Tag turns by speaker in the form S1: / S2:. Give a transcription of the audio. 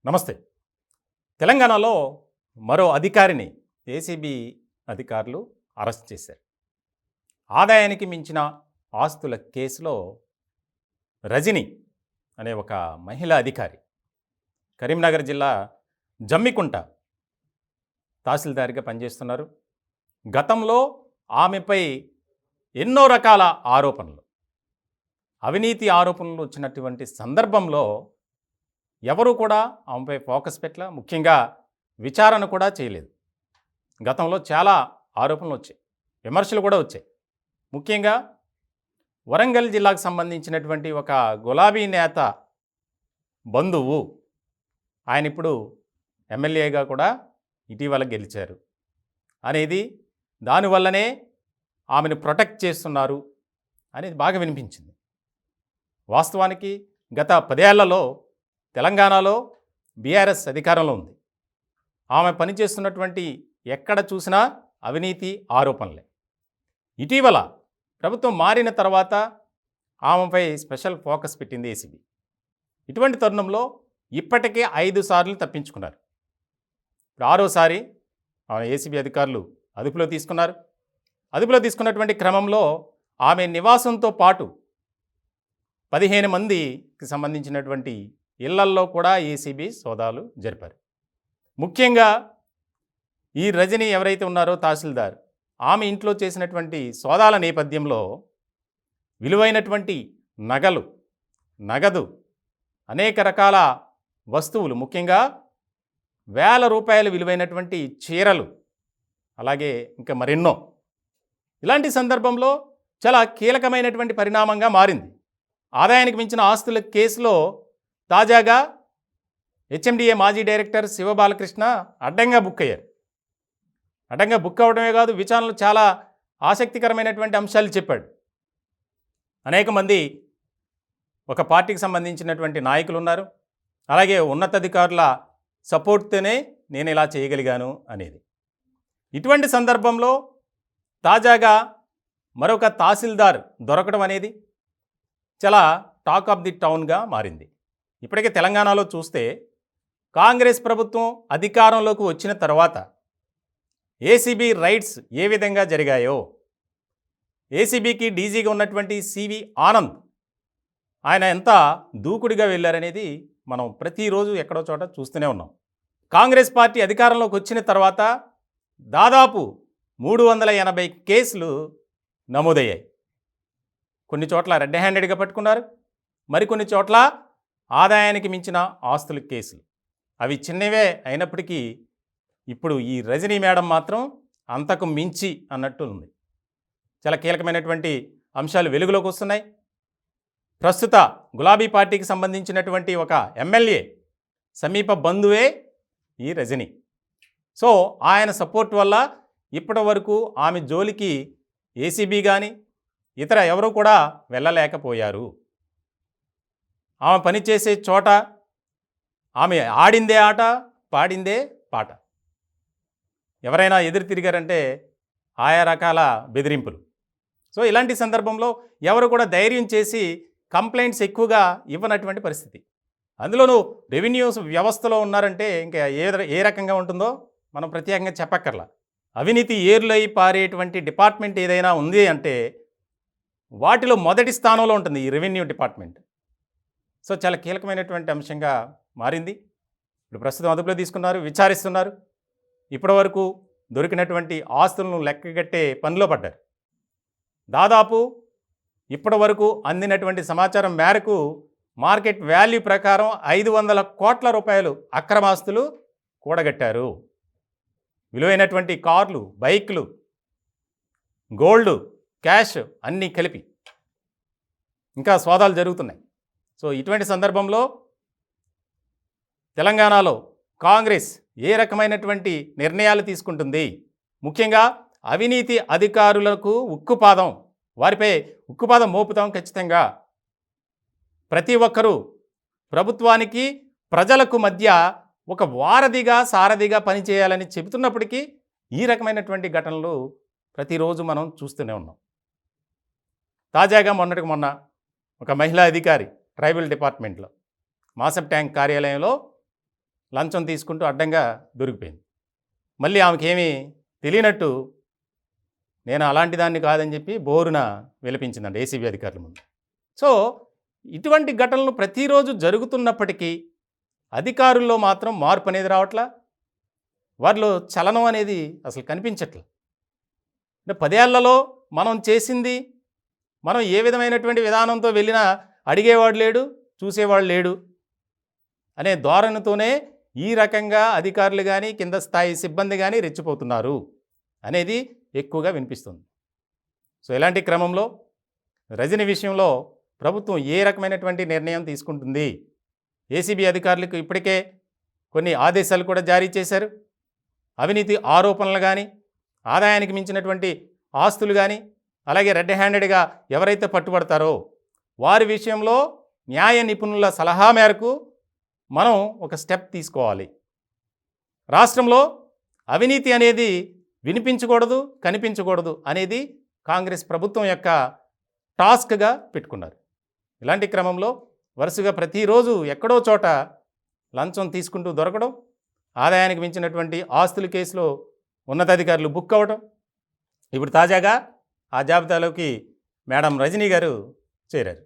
S1: నమస్తే. తెలంగాణలో మరో అధికారిని ఏసీబీ అధికారులు అరెస్ట్ చేశారు. ఆదాయానికి మించిన ఆస్తుల కేసులో రజని అనే ఒక మహిళా అధికారి కరీంనగర్ జిల్లా జమ్మికుంట తహసీల్దార్గా పనిచేస్తున్నారు. గతంలో ఆమెపై ఎన్నో రకాల ఆరోపణలు, అవినీతి ఆరోపణలు వచ్చినటువంటి సందర్భంలో ఎవరు కూడా ఆమెపై ఫోకస్ పెట్టల, ముఖ్యంగా విచారణ కూడా చేయలేదు. గతంలో చాలా ఆరోపణలు వచ్చాయి, విమర్శలు కూడా వచ్చాయి. ముఖ్యంగా వరంగల్ జిల్లాకు సంబంధించినటువంటి ఒక గులాబీ నేత బంధువు, ఆయన ఇప్పుడు ఎమ్మెల్యేగా కూడా ఇటీవల గెలిచారు అనేది, దానివల్లనే ఆమెను ప్రొటెక్ట్ చేస్తున్నారు అనేది బాగా వినిపించింది. వాస్తవానికి గత 10 ఏళ్లలో తెలంగాణలో బీఆర్ఎస్ అధికారంలో ఉంది. ఆమె పనిచేస్తున్నటువంటి ఎక్కడ చూసినా అవినీతి ఆరోపణలే. ఇటీవల ప్రభుత్వం మారిన తర్వాత ఆమెపై స్పెషల్ ఫోకస్ పెట్టింది ఏసీబీ. ఇటువంటి తరుణంలో ఇప్పటికే 5 సార్లు తప్పించుకున్నారు. ఇప్పుడు 6వసారి ఆమె ఏసీబీ అధికారులు అదుపులో తీసుకున్నారు. అదుపులో తీసుకున్నటువంటి క్రమంలో ఆమె నివాసంతో పాటు 15 మందికి సంబంధించినటువంటి ఇళ్లల్లో కూడా ఏసీబీ సోదాలు జరిపారు. ముఖ్యంగా ఈ రజని ఎవరైతే ఉన్నారో తహసీల్దార్, ఆమె ఇంట్లో చేసినటువంటి సోదాల నేపథ్యంలో విలువైనటువంటి నగదు, అనేక రకాల వస్తువులు, ముఖ్యంగా వేల రూపాయలు విలువైనటువంటి చీరలు, అలాగే ఇంకా మరెన్నో. ఇలాంటి సందర్భంలో చాలా కీలకమైనటువంటి పరిణామంగా మారింది. ఆదాయానికి మించిన ఆస్తుల కేసులో తాజాగా హెచ్ఎండిఏ మాజీ డైరెక్టర్ శివబాలకృష్ణ అడ్డంగా బుక్ అయ్యారు. అడ్డంగా బుక్ అవడమే కాదు, విచారణలో చాలా ఆసక్తికరమైనటువంటి అంశాలు చెప్పాడు. అనేక మంది ఒక పార్టీకి సంబంధించినటువంటి నాయకులు ఉన్నారు, అలాగే ఉన్నతాధికారుల సపోర్ట్తోనే నేను ఇలా చేయగలిగాను అనేది. ఇటువంటి సందర్భంలో తాజాగా మరొక తహసీల్దార్ దొరకడం అనేది చాలా టాక్ ఆఫ్ ది టౌన్గా మారింది. ఇప్పటికే తెలంగాణలో చూస్తే కాంగ్రెస్ ప్రభుత్వం అధికారంలోకి వచ్చిన తర్వాత ఏసీబీ రైడ్స్ ఏ విధంగా జరిగాయో, ఏసీబీకి డీజీగా ఉన్నటువంటి సివి ఆనంద్ ఆయన ఎంత దూకుడిగా వెళ్ళారనేది మనం ప్రతిరోజు ఎక్కడో చోట చూస్తూనే ఉన్నాం. కాంగ్రెస్ పార్టీ అధికారంలోకి వచ్చిన తర్వాత దాదాపు 380 కేసులు నమోదయ్యాయి. కొన్ని చోట్ల రెడ్ హ్యాండెడ్గా పట్టుకున్నారు, మరికొన్ని చోట్ల ఆదాయానికి మించిన ఆస్తుల కేసులు. అవి చిన్నవే అయినప్పటికీ ఇప్పుడు ఈ రజనీ మేడం మాత్రం అంతకు మించి అన్నట్టు ఉంది. చాలా కీలకమైనటువంటి అంశాలు వెలుగులోకి వస్తున్నాయి. ప్రస్తుత గులాబీ పార్టీకి సంబంధించినటువంటి ఒక ఎమ్మెల్యే సమీప బంధువే ఈ రజనీ. సో ఆయన సపోర్ట్ వల్ల ఇప్పటి వరకు ఆమె జోలికి ఏసీబీ కానీ ఇతర ఎవరూ కూడా వెళ్ళలేకపోయారు. ఆమె పనిచేసే చోట ఆమె ఆడిందే ఆట, పాడిందే పాట. ఎవరైనా ఎదురు తిరిగారంటే ఆయా రకాల బెదిరింపులు. సో ఇలాంటి సందర్భంలో ఎవరు కూడా ధైర్యం చేసి కంప్లైంట్స్ ఎక్కువగా ఇవ్వనటువంటి పరిస్థితి. అందులోనూ రెవెన్యూ వ్యవస్థలో ఉన్నారంటే ఇంకా ఏ రకంగా ఉంటుందో మనం ప్రత్యేకంగా చెప్పక్కర్లా. అవినీతి ఏర్లై పారేటువంటి డిపార్ట్మెంట్ ఏదైనా ఉంది అంటే వాటిలో మొదటి స్థానంలో ఉంటుంది ఈ రెవెన్యూ డిపార్ట్మెంట్. సో చాలా కీలకమైనటువంటి అంశంగా మారింది. ఇప్పుడు ప్రస్తుతం అదుపులో తీసుకున్నారు, విచారిస్తున్నారు. ఇప్పటి వరకు దొరికినటువంటి ఆస్తులను లెక్కగట్టే పనిలో పడ్డారు. దాదాపు ఇప్పటి వరకు అందినటువంటి సమాచారం మేరకు మార్కెట్ వాల్యూ ప్రకారం 500 కోట్ల రూపాయలు అక్రమాస్తులు కూడగట్టారు. విలువైనటువంటి కార్లు, బైక్లు, గోల్డ్, క్యాష్ అన్నీ కలిపి ఇంకా సోదాలు జరుగుతున్నాయి. సో ఇటువంటి సందర్భంలో తెలంగాణలో కాంగ్రెస్ ఏ రకమైనటువంటి నిర్ణయాలు తీసుకుంటుంది, ముఖ్యంగా అవినీతి అధికారులకు వారిపై ఉక్కుపాదం మోపుతాం ఖచ్చితంగా. ప్రతి ఒక్కరూ ప్రభుత్వానికి ప్రజలకు మధ్య ఒక సారథిగా పనిచేయాలని చెబుతున్నప్పటికీ ఈ రకమైనటువంటి ఘటనలు ప్రతిరోజు మనం చూస్తూనే ఉన్నాం. తాజాగా మొన్న ఒక మహిళా అధికారి ట్రైబల్ డిపార్ట్మెంట్లో మాసబ్ ట్యాంక్ కార్యాలయంలో లంచం తీసుకుంటూ అడ్డంగా దొరికిపోయింది. మళ్ళీ ఆమెకేమీ తెలియనట్టు నేను అలాంటి దాన్ని కాదని చెప్పి బోరున విలపించిందండి ఏసీబీ అధికారుల ముందు. సో ఇటువంటి ఘటనలు ప్రతిరోజు జరుగుతున్నప్పటికీ అధికారుల్లో మాత్రం మార్పు అనేది రావట్లా, వారిలో చలనం అనేది అసలు కనిపించట్లేదు. అంటే 10 ఏళ్లలో మనం చేసింది, మనం ఏ విధమైనటువంటి విధానంతో వెళ్ళినా అడిగేవాడు లేడు, చూసేవాడు లేడు అనే ధోరణితోనే ఈ రకంగా అధికారులు కానీ కింద స్థాయి సిబ్బంది కానీ రెచ్చిపోతున్నారు అనేది ఎక్కువగా వినిపిస్తుంది. సో ఇలాంటి క్రమంలో రజని విషయంలో ప్రభుత్వం ఏ రకమైనటువంటి నిర్ణయం తీసుకుంటుంది? ఏసీబీ అధికారులకు ఇప్పటికే కొన్ని ఆదేశాలు కూడా జారీ చేశారు. అవినీతి ఆరోపణలు కానీ, ఆదాయానికి మించినటువంటి ఆస్తులు కానీ, అలాగే రెడ్ హ్యాండెడ్గా ఎవరైతే పట్టుబడతారో వారి విషయంలో న్యాయ నిపుణుల సలహా మేరకు మనం ఒక స్టెప్ తీసుకోవాలి. రాష్ట్రంలో అవినీతి అనేది వినిపించకూడదు, కనిపించకూడదు అనేది కాంగ్రెస్ ప్రభుత్వం యొక్క టాస్క్గా పెట్టుకున్నారు. ఇలాంటి క్రమంలో వరుసగా ప్రతిరోజు ఎక్కడో చోట లంచం తీసుకుంటూ దొరకడం, ఆదాయానికి మించినటువంటి ఆస్తుల కేసులో ఉన్నతాధికారులు బుక్ అవ్వడం, ఇప్పుడు తాజాగా ఆ జాబితాలోకి మేడం రజనీ గారు చేరారు.